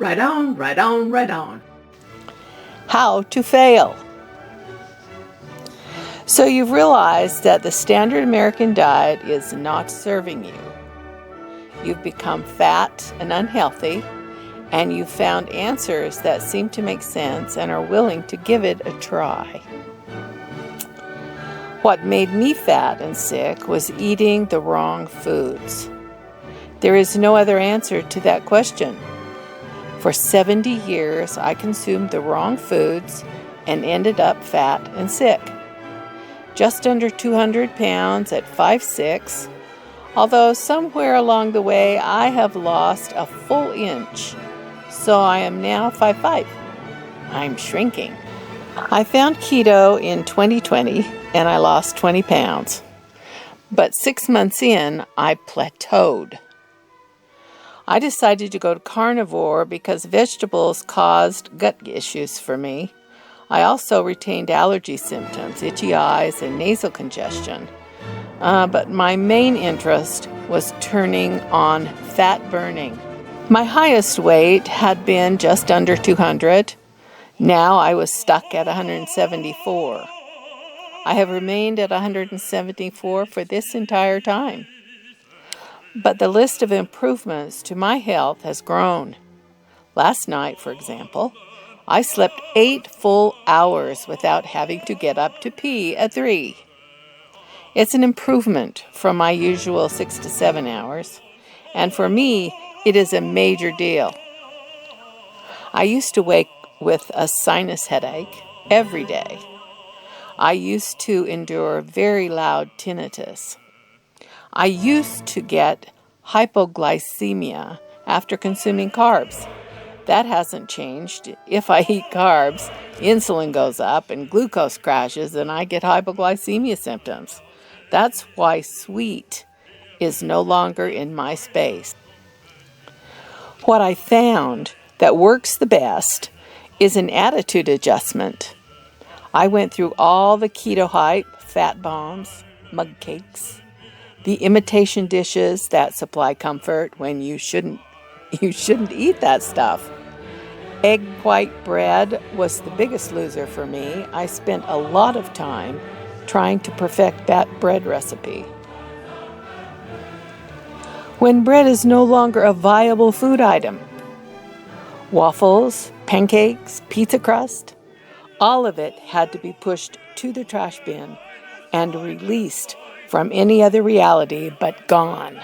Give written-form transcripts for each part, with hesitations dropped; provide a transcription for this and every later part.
Right on, right on, right on. How to fail. So you've realized that the standard American diet is not serving you. You've become fat and unhealthy, and you've found answers that seem to make sense and are willing to give it a try. What made me fat and sick was eating the wrong foods. There is no other answer to that question. For 70 years, I consumed the wrong foods and ended up fat and sick. Just under 200 pounds at 5'6", although somewhere along the way I have lost a full inch, so I am now 5'5". I'm shrinking. I found keto in 2020 and I lost 20 pounds. But 6 months in, I plateaued. I decided to go to carnivore because vegetables caused gut issues for me. I also retained allergy symptoms, itchy eyes, and nasal congestion. But my main interest was turning on fat burning. My highest weight had been just under 200. Now I was stuck at 174. I have remained at 174 for this entire time. But the list of improvements to my health has grown. Last night, for example, I slept 8 full hours without having to get up to pee at 3. It's an improvement from my usual 6 to 7 hours, and for me, it is a major deal. I used to wake with a sinus headache every day. I used to endure very loud tinnitus. I used to get hypoglycemia after consuming carbs. That hasn't changed. If I eat carbs, insulin goes up and glucose crashes and I get hypoglycemia symptoms. That's why sweet is no longer in my space. What I found that works the best is an attitude adjustment. I went through all the keto hype, fat bombs, mug cakes, the imitation dishes that supply comfort when you shouldn't eat that stuff. Egg white bread was the biggest loser for me. I spent a lot of time trying to perfect that bread recipe. When bread is no longer a viable food item, waffles, pancakes, pizza crust, all of it had to be pushed to the trash bin and released from any other reality but gone.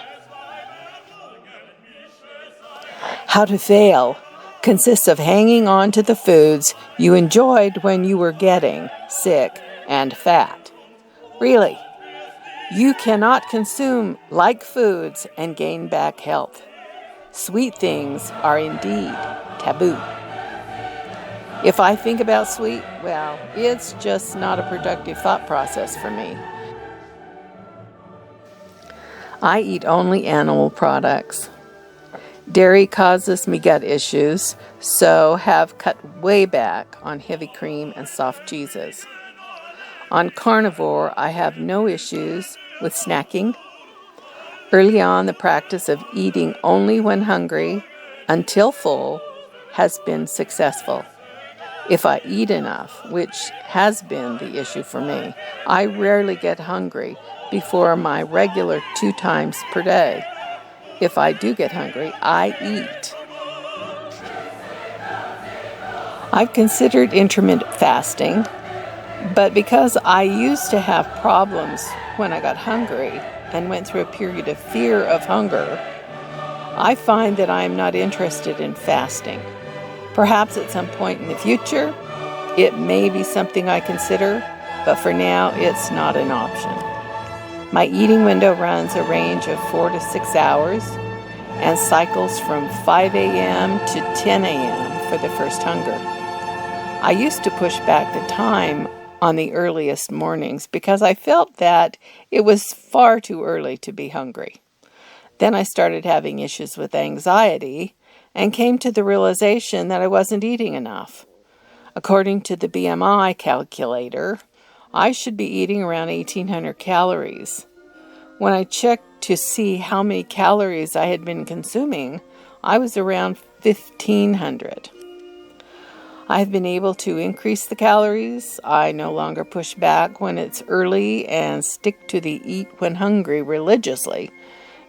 How to fail consists of hanging on to the foods you enjoyed when you were getting sick and fat. Really, you cannot consume like foods and gain back health. Sweet things are indeed taboo. If I think about sweet, well, it's just not a productive thought process for me. I eat only animal products. Dairy causes me gut issues, so have cut way back on heavy cream and soft cheeses. On carnivore, I have no issues with snacking. Early on, the practice of eating only when hungry until full has been successful. If I eat enough, which has been the issue for me, I rarely get hungry before my regular 2 times per day. If I do get hungry, I eat. I've considered intermittent fasting, but because I used to have problems when I got hungry and went through a period of fear of hunger, I find that I am not interested in fasting. Perhaps at some point in the future, it may be something I consider, but for now, it's not an option. My eating window runs a range of 4 to 6 hours and cycles from 5 a.m. to 10 a.m. for the first hunger. I used to push back the time on the earliest mornings because I felt that it was far too early to be hungry. Then I started having issues with anxiety and came to the realization that I wasn't eating enough. According to the BMI calculator, I should be eating around 1,800 calories. When I checked to see how many calories I had been consuming, I was around 1,500. I've been able to increase the calories. I no longer push back when it's early and stick to the eat when hungry religiously,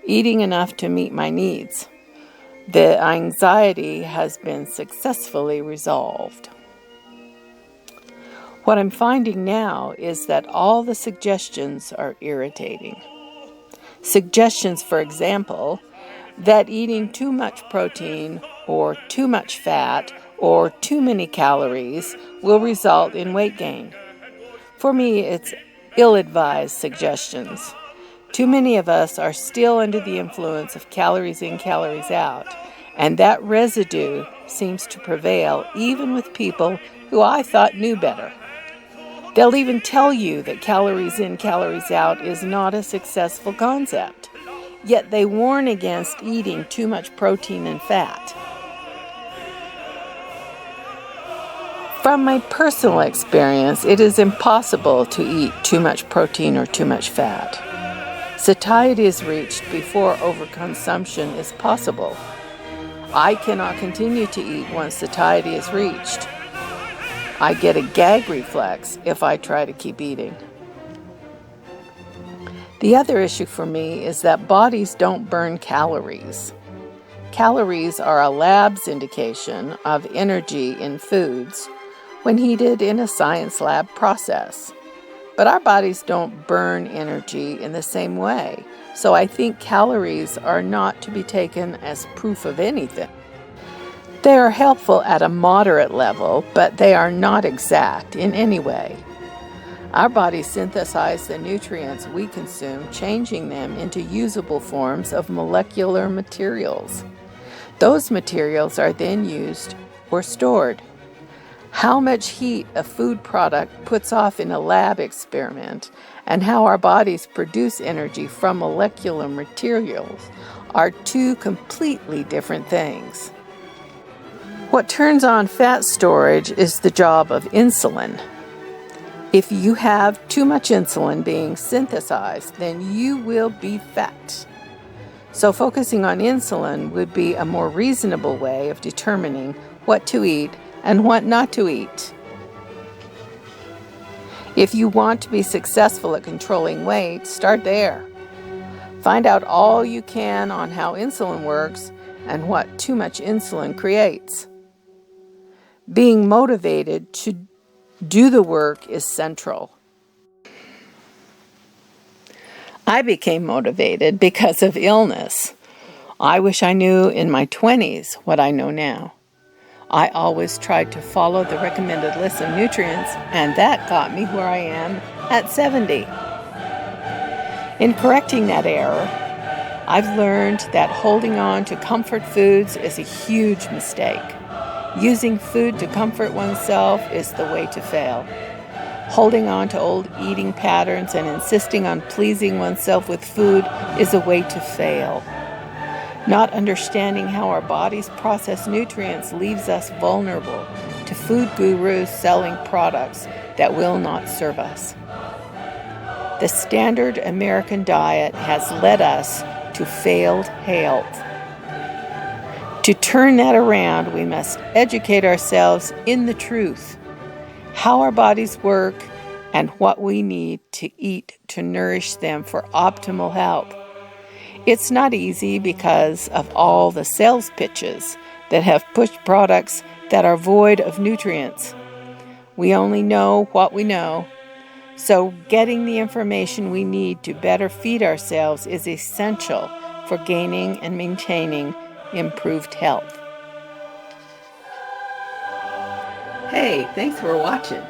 eating enough to meet my needs. The anxiety has been successfully resolved. What I'm finding now is that all the suggestions are irritating. Suggestions, for example, that eating too much protein or too much fat or too many calories will result in weight gain. For me, it's ill-advised suggestions. Too many of us are still under the influence of calories in, calories out, and that residue seems to prevail even with people who I thought knew better. They'll even tell you that calories in, calories out is not a successful concept, yet they warn against eating too much protein and fat. From my personal experience, it is impossible to eat too much protein or too much fat. Satiety is reached before overconsumption is possible. I cannot continue to eat once satiety is reached. I get a gag reflex if I try to keep eating. The other issue for me is that bodies don't burn calories. Calories are a lab's indication of energy in foods when heated in a science lab process. But our bodies don't burn energy in the same way, so I think calories are not to be taken as proof of anything. They are helpful at a moderate level, but they are not exact in any way. Our bodies synthesize the nutrients we consume, changing them into usable forms of molecular materials. Those materials are then used or stored. How much heat a food product puts off in a lab experiment and how our bodies produce energy from molecular materials are two completely different things. What turns on fat storage is the job of insulin. If you have too much insulin being synthesized, then you will be fat. So focusing on insulin would be a more reasonable way of determining what to eat and what not to eat. If you want to be successful at controlling weight, start there. Find out all you can on how insulin works and what too much insulin creates. Being motivated to do the work is central. I became motivated because of illness. I wish I knew in my 20s what I know now. I always tried to follow the recommended list of nutrients, and that got me where I am at 70. In correcting that error, I've learned that holding on to comfort foods is a huge mistake. Using food to comfort oneself is the way to fail. Holding on to old eating patterns and insisting on pleasing oneself with food is a way to fail. Not understanding how our bodies process nutrients leaves us vulnerable to food gurus selling products that will not serve us. The standard American diet has led us to failed health. To turn that around, we must educate ourselves in the truth, how our bodies work, and what we need to eat to nourish them for optimal health. It's not easy because of all the sales pitches that have pushed products that are void of nutrients. We only know what we know, so getting the information we need to better feed ourselves is essential for gaining and maintaining improved health. Hey, thanks for watching.